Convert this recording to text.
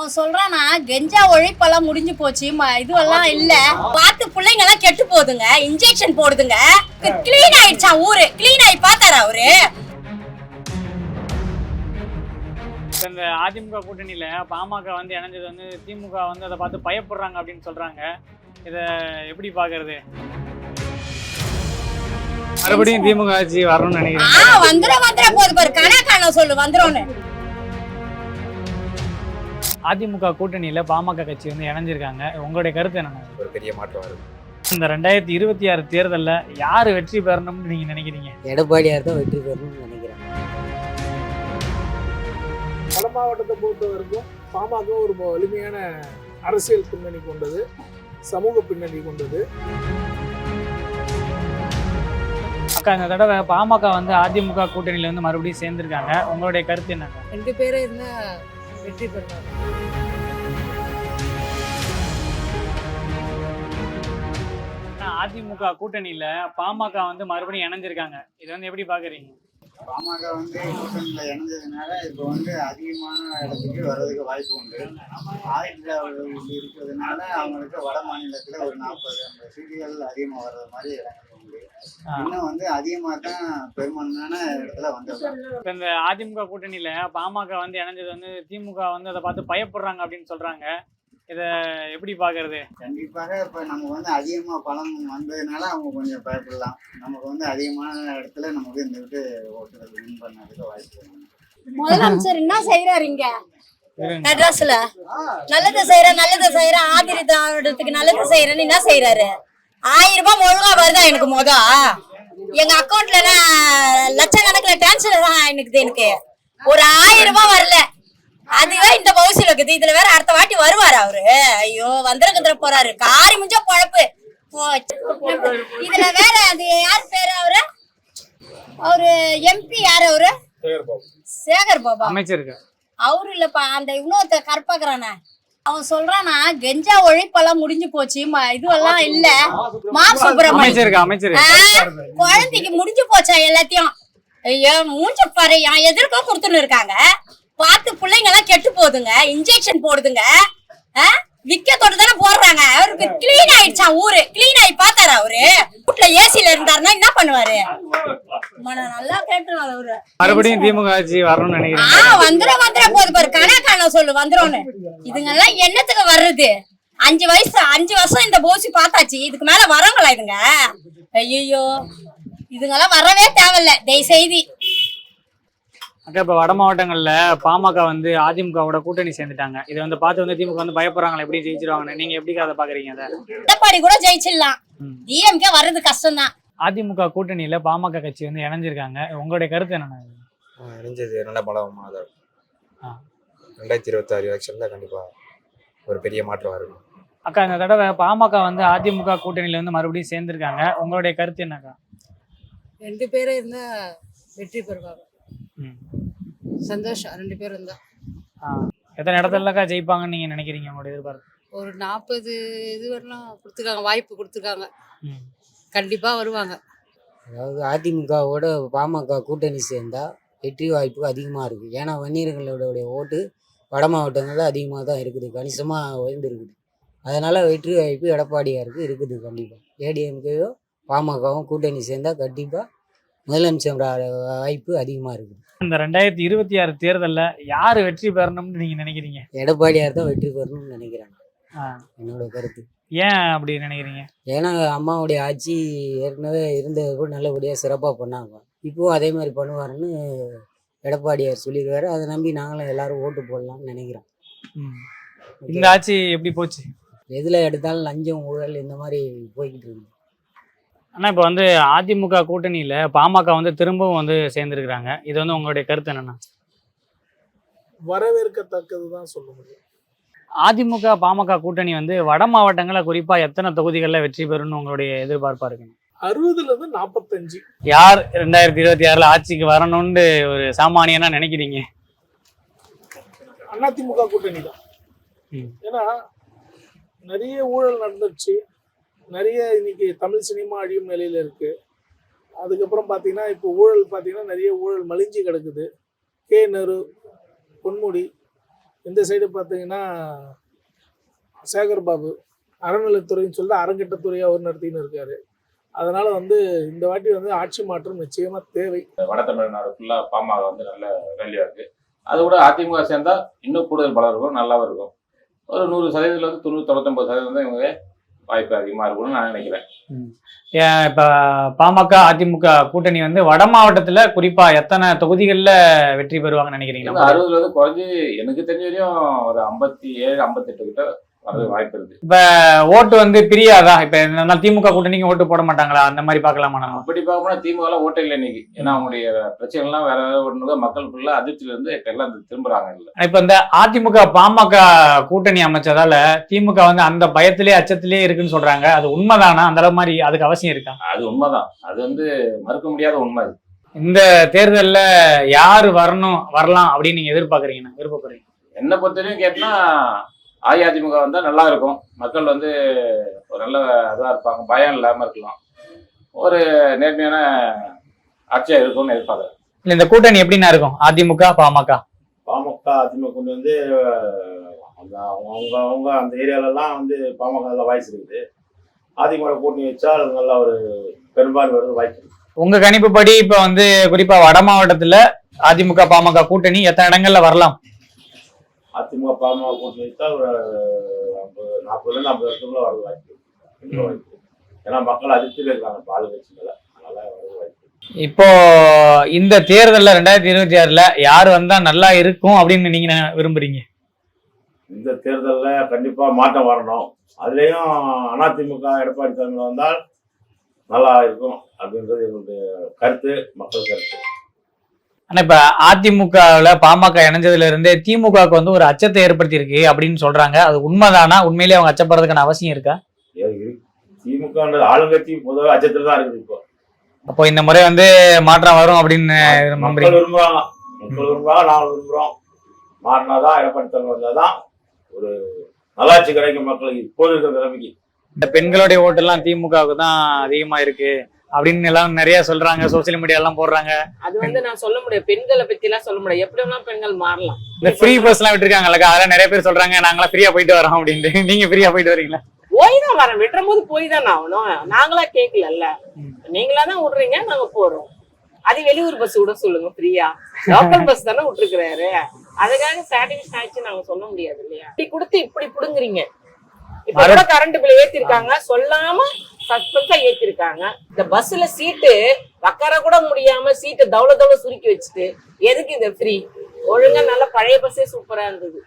அவன் சொல்றானா கெஞ்சா ஒழிப்பெல்லாம் முடிஞ்சு போச்சு, இதுவெல்லாம் இல்ல, பார்த்து பிள்ளைங்க எல்லாம் கெட்டு போகுதுங்க, இன்ஜெக்ஷன் போடுதுங்க, கிளீன் ஆயிடுச்சா ஊரு, கிளீன் ஆகி பார்த்தாரா அவரு? இந்த அதிமுக கூட்டணியில பாமக வந்து இணைஞ்சது வந்து திமுக வந்து அதை பார்த்து பயப்படுறாங்க அப்படின்னு சொல்றாங்க. இத எப்படி பாக்குறது? மறுபடியும் திமுக ஆட்சி வரணும்னு நினைக்கிறேன். வந்துட போது பாரு, கணக்கான சொல்லு வந்துரும்னு. அதிமுக கூட்டணியில பாமக கட்சி வந்து இணைஞ்சிருக்காங்க. உங்களுடைய கருத்து என்ன? ஒரு பெரிய மாற்றம் வருது. இந்த 2026 தேர்தல்ல யாரு வெற்றி பெறணும்னு நீங்க நினைக்கிறீங்க? எடப்பாடியார் தான் வெற்றி பெறணும்னு நினைக்கிறேன். வட மாவட்டத்தை பொறுத்த வரைக்கும் பாமக ஒரு வலிமையான அரசியல் பின்னணி கொண்டது, சமூக பின்னணி கொண்டது. அக்கா, இந்த தடவை பாமக வந்து அதிமுக கூட்டணியில வந்து மறுபடியும் சேர்ந்திருக்காங்க. உங்களுடைய கருத்து என்ன? 2 பேரும் இருந்தா வெற்றி பெறுவாங்க. அதிமுக கூட்டணியில பாமக வந்து மறுபடியும் இணைஞ்சிருக்காங்க. இது வந்து எப்படி பாக்குறீங்க? பாமக வந்து கூட்டணியில் இணைஞ்சதுனால இப்போ வந்து அதிகமான இடத்துக்கு வர்றதுக்கு வாய்ப்பு உண்டு. ஆதித்யா இருக்கிறதுனால அவங்களுக்கு வட மாநிலத்தில் ஒரு 40-50 சீட்டுகள் அதிகமாக வர்றது மாதிரி இடங்கள் உண்டு. இன்னும் வந்து அதிகமாக தான் பெரும்பான்மையான இடத்துல வந்து இந்த அதிமுக கூட்டணியில பாமக வந்து இணைஞ்சது வந்து திமுக வந்து அதை பார்த்து பயப்படுறாங்க அப்படின்னு சொல்றாங்க. இதை எப்படி பாக்குறது? கண்டிப்பாக இப்போ நம்ம வந்து அதிகமாக பணம் வந்ததுனால அவங்க கொஞ்சம் பயப்படலாம். நமக்கு வந்து அதிகமான இடத்துல நமக்கு இந்த விட்டு ஓட்டுகள் வின் பண்ணதுக்கு வாய்ப்பு. முதலமைச்சர் என்ன செய்யறாரு இங்க மெட்ராஸ்ல? நல்லது செய்யற ஆதிரி திராவிடத்துக்கு நல்லது செய்யறேன்னு என்ன செய்யறாரு? 1000 ரூபாய் ஒழுங்கா வருதா எனக்கு? எங்க அக்கௌண்ட்ல லட்சக்கணக்குல டிரான்ஸ்ஃபர் தான் எனக்கு ஒரு 1000 ரூபாய் வரல. அதுவே இந்த பவுசில் இருக்குது. இதுல வேற அடுத்த வாட்டி வருவாரு அவரு. ஐயோ, வந்துட போறாரு. காரி முஞ்ச பொழப்பு. இதுல வேற அது யார் பேரு? அவரு எம்பி யாரு? அவரு சேகர் பாபா அமைச்சருக்கு. அவரு இல்லப்பா, அந்த இன்னொருத்த கற்பாக்குறானே, அவன் சொல்றானா கெஞ்சா ஒழிப்பெல்லாம் முடிஞ்சு போச்சு, இதுவெல்லாம் இல்ல, அமைச்சருக்கு குழந்தைக்கு முடிஞ்சு போச்சா எல்லாத்தையும். ஐயோ, மூஞ்ச பாரு, எதிர்க்க கொடுத்துன்னு இருக்காங்க, பார்த்து பிள்ளைங்க எல்லாம் கெட்டு போகுதுங்க, இன்ஜெக்ஷன் போடுதுங்க, விக்கத்தோடு தானே போடுறாங்க. அவருக்கு கிளீன் ஆயிடுச்சா ஊரு, கிளீன் ஆகி பார்த்தாரா அவரு? வீட்டுல ஏசில இருந்தாருன்னா என்ன பண்ணுவாரு? நல்லா கேட்டுருவாரு அவரு. மறுபடியும் திமுக ஆட்சி வரணும்னு நினைக்கிறேன். வந்துட போது பாரு, கணக்கான சொல்லு வந்துரும்னு. இதுங்க எல்லாம் என்னத்துக்கு வர்றது? 5 வருஷம் இந்த போசி பார்த்தாச்சு, இதுக்கு மேல வரங்களா இதுங்க? ஐயோ, இதுங்கெல்லாம் வரவே தேவையில்ல தயவு செய்தி. அக்கா, இப்ப வட மாவட்டங்கள்ல பாமக வந்து அதிமுகவோட கூட்டணி சேர்ந்துட்டாங்க. இதை வந்து பார்த்து வந்து திமுக வந்து பயப்படுறாங்களா, எப்படி ஜெயிச்சிருவாங்கன்னு நீங்க எப்படி அதை பாக்குறீங்க? அதை எடப்பாடி கூட ஜெயிச்சிடலாம், டிஎம்கே வர்றது கஷ்டம் தான். அதிமுக கூட்டணியில பாமக கட்சி வந்து இணைஞ்சிருக்காங்க. உங்களுடைய கருத்து என்ன? இணைஞ்சது நல்ல பலமா தான். 2026 எலெக்ஷன்ல கண்டிப்பா ஒரு பெரிய மாற்றம் வரும். அக்கா, இந்த தடவை பாமக வந்து அதிமுக கூட்டணியில வந்து மறுபடியும் சேர்ந்திருக்காங்க. உங்களுடைய கருத்து என்னக்கா? 2 பேரும் இருந்தா வெற்றி பெறுவாங்க. சந்தோஷம் 2 பேரும் இருந்தா. எத்தனை இடத்துலக்கா ஜெயிப்பாங்கன்னு நீங்க நினைக்கிறீங்க? உங்களுடைய எதிர்பார்ப்பு? ஒரு 40 இது வரலாம் கொடுத்துருக்காங்க, வாய்ப்பு கொடுத்துருக்காங்க, கண்டிப்பா வருவாங்க. அதாவது அதிமுகவோட பாமக கூட்டணி சேர்ந்தா வெற்றி வாய்ப்பு அதிகமாக இருக்குது. ஏன்னா வன்னியர்களுடைய ஓட்டு வட மாவட்டங்களில் அதிகமாக தான் இருக்குது, கணிசமாக உயர்ந்துருக்குது. அதனால் வெற்றி வாய்ப்பு எடப்பாடியாருக்கு இருக்குது. கண்டிப்பாக ஏடிஎம்கேயோ பாமகவும் கூட்டணி சேர்ந்தால் கண்டிப்பாக முதலமைச்சர் வாய்ப்பு அதிகமாக இருக்குது. இந்த 2026 தேர்தல்ல யாரு வெற்றி பெறணும்னு நீங்க நினைக்கிறீங்க? எடப்பாடியார் தான் வெற்றி பெறணும்னு நினைக்கிறேன், என்னோட கருத்து. ஏன் அப்படி நினைக்கிறீங்க? ஏன்னா அம்மாவுடைய ஆட்சி ஏற்கனவே இருந்தது நல்லபடியாக சிறப்பாக பண்ணாங்க, இப்போவும் அதே மாதிரி பண்ணுவாருன்னு எடப்பாடியார் சொல்லியிருக்காரு. அதை நம்பி நாங்களும் எல்லாரும் ஓட்டு போடலாம்னு நினைக்கிறோம். இந்த ஆட்சி எப்படி போச்சு? எதில் எடுத்தாலும் லஞ்சம், ஊழல் இந்த மாதிரி போய்கிட்டு இருக்கு. ஆனால் இப்போ வந்து அதிமுக கூட்டணியில் பாமக வந்து திரும்பவும் வந்து சேர்ந்துருக்குறாங்க. இது வந்து உங்களுடைய கருத்து என்னன்னா? வரவேற்கத்தக்கது தான் சொல்ல முடியும். அதிமுக பாமக கூட்டணி வந்து வட மாவட்டங்களில் குறிப்பாக எத்தனை தொகுதிகளில் வெற்றி பெறும்னு உங்களுடைய எதிர்பார்ப்பாக இருக்குங்க? 60லேருந்து 45. யார் 2026 ஆட்சிக்கு வரணும்னு ஒரு சாமானியனா நினைக்கிறீங்க? அதிமுக கூட்டணி தான். ஏன்னா நிறைய ஊழல் நடந்துச்சு, நிறைய இன்னைக்கு தமிழ் சினிமா அழியும் நிலையில் இருக்குது. அதுக்கப்புறம் பார்த்தீங்கன்னா இப்போ ஊழல் பார்த்தீங்கன்னா நிறைய ஊழல் மலிஞ்சு கிடக்குது. கே. நேரு, பொன்முடி இந்த சைடு பார்த்தீங்கன்னா சேகர் பாபு அறநிலைத்துறைன்னு சொல்லி அறங்கட்டத்துறையாக அவர் நடத்தின்னு இருக்காரு. அதனால வந்து இந்த வாட்டி வந்து ஆட்சி மாற்றம் நிச்சயமா தேவை. வட தமிழ்நாடு ஃபுல்லாக பாமக வந்து நல்ல வேலையாக இருக்கு. அது கூட அதிமுக சேர்ந்தா இன்னும் கூடுதல் பலம் இருக்கும், நல்லாவும் இருக்கும். ஒரு 100% வந்து 90-99% தான் இவங்க வாய்ப்பு அதிகமாக இருக்கும்னு நான் நினைக்கிறேன். இப்ப பாமக அதிமுக கூட்டணி வந்து வட மாவட்டத்துல குறிப்பா எத்தனை தொகுதிகள்ல வெற்றி பெறுவாங்கன்னு நினைக்கிறீங்களா? 60 வந்து குறைஞ்சி எனக்கு தெரிஞ்ச வரையும் ஒரு 57-58 கிட்ட வரது வாய்ப்பு இருக்கு. இப்ப ஓட்டு வந்து பிரியாதா? இப்ப திமுக கூட்டணிக்கு ஓட்டு போட மாட்டாங்களா? அந்த மாதிரி பாக்கலாமா நம்ம? அப்படி பார்க்கணும்னா திமுக ஓட்டே இல்லை இன்னைக்கு. ஏன்னா அவங்களுடைய பிரச்சனைகள்லாம் வேற ஒன்று மக்கள் ஃபுல்லா அதிர்ச்சியில இருந்து எல்லாம் திரும்புறாங்க. இல்லை இப்ப இந்த அதிமுக பாமக கூட்டணி அமைச்சதால திமுக வந்து அந்த பயத்திலே அச்சத்திலே இருக்குன்னு சொல்றாங்க. அது உண்மைதானா? அந்த அளவு மாதிரி அதுக்கு அவசியம் இருக்கா? அது உண்மைதான். அது வந்து மறுக்க முடியாத உண்மை. இந்த தேர்தல்ல யாரு வரலாம் அப்படின்னு நீங்க விருப்பப்படுறீங்க? என்னை பொறுத்தவரையும் கேட்டா அஇஅதிமுக வந்தா நல்லா இருக்கும். மக்கள் வந்து ஒரு நல்ல இதா இருப்பாங்க, பயம் இல்லாம இருக்கலாம், ஒரு நேர்மையான ஆட்சியா இருக்கும்னு எதிர்பார்க்கிறேன். இல்ல இந்த கூட்டணி எப்படின்னா இருக்கும்? அதிமுக பாமக அதிமுக கொண்டு வந்து அவங்க அந்த ஏரியாலெல்லாம் வந்து பாமக வாய்ஸ் இருக்குது. அதிமுக கூட்டணி வச்சா நல்ல ஒரு பெரும்பான்மை வருது வாய்ப்பு இருக்கு. உங்க கணிப்பு படி இப்ப வந்து குறிப்பா வட மாவட்டத்துல அதிமுக பாமக கூட்டணி எத்தனை இடங்கள்ல வரலாம்? அதிமுக பாமக கூட்டணி வச்சா ஒரு 40-50 இடத்துக்குள்ள வரது வாய்ப்பு. ஏன்னா மக்கள் அதிர்ச்சியில இருக்காங்க ஆளுங்கட்சிகளை, அதனால வரது வாய்ப்பு. இப்போ இந்த தேர்தல்ல 2026ல யாரு வந்தா நல்லா இருக்கும் அப்படின்னு நீங்க விரும்புறீங்க? இந்த தேர்தல்ல கண்டிப்பா மாற்றம் வரணும். அதுலயும் அதிமுக எடப்பாடி தலைமையில் வந்தால் நல்லா இருக்கும் அப்படின்றது என்னுடைய கருத்து, மக்கள் கருத்து. ஆனா இப்ப அதிமுகவுல பாமக இணைஞ்சதுல இருந்தே திமுகவுக்கு வந்து ஒரு அச்சத்தை ஏற்படுத்தி இருக்கு அப்படின்னு சொல்றாங்க. அது உண்மைதானா? உண்மையிலேயே அவங்க அச்சப்படுறதுக்கான அவசியம் இருக்கா? திமுக ஆளுங்கட்சி பொதுவாக அச்சத்தில் தான் இருக்குது. இப்போ அப்போ இந்த முறை வந்து மாற்றம் வரும் அப்படின்னு மக்கள் விரும்புறாங்க, நாங்கள் விரும்புறோம். மாறினாதான் எடப்பாடி தலைவர் வந்தாதான் ஒரு நல்லாட்சி கிடைக்கும் மக்களுக்கு. இப்போது இருக்கிற நிலைமைக்கு இந்த பெண்களுடைய ஓட்டு எல்லாம் திமுகவுக்கு தான் அதிகமா இருக்கு அப்படின்னு எல்லாம் நிறைய சொல்றாங்க, சோசியல் மீடியா எல்லாம் போடுறாங்க. அது வந்து நான் சொல்ல முடியாது, பெண்களை பத்தி எல்லாம் சொல்ல முடியாது. எப்படி எல்லாம் பெண்கள் மாறலாம். இந்த ஃப்ரீ பஸ் எல்லாம் விட்டுருக்காங்கல்ல, அதெல்லாம் நிறைய பேர் சொல்றாங்க நாங்களாம் ஃப்ரீயா போயிட்டு வரோம் அப்படின்ட்டு. நீங்க ஃப்ரீயா போயிட்டு வரீங்களா? போய் தான் வரேன், விட்டுற போது போய் தானே ஆகணும். நாங்களா கேட்கல, நீங்களா தான் விடுறீங்க, நாங்க போறோம். அது வெளியூர் பஸ் விட சொல்லுங்க, ஃப்ரீயா லோக்கல் பஸ் தானே விட்டுருக்கிறாரு. அதுக்காக சாட்டிஸ்ஃபை ஆச்சு நாங்க சொல்ல முடியாது இல்லையா? இப்படி கொடுத்து இப்படி புடுங்குறீங்க. இப்ப கூட கரண்ட் பில் ஏத்திருக்காங்க, சொல்லாம சஸ்பென்ஸா ஏத்திருக்காங்க. இந்த பஸ்ல சீட்டு உட்கார கூட முடியாம சீட்டை தவள சுருக்கி வச்சுட்டு எதுக்கு இந்த ஃப்ரீ? ஒழுங்கா நல்ல பழைய பஸ்ஸே சூப்பரா இருந்தது.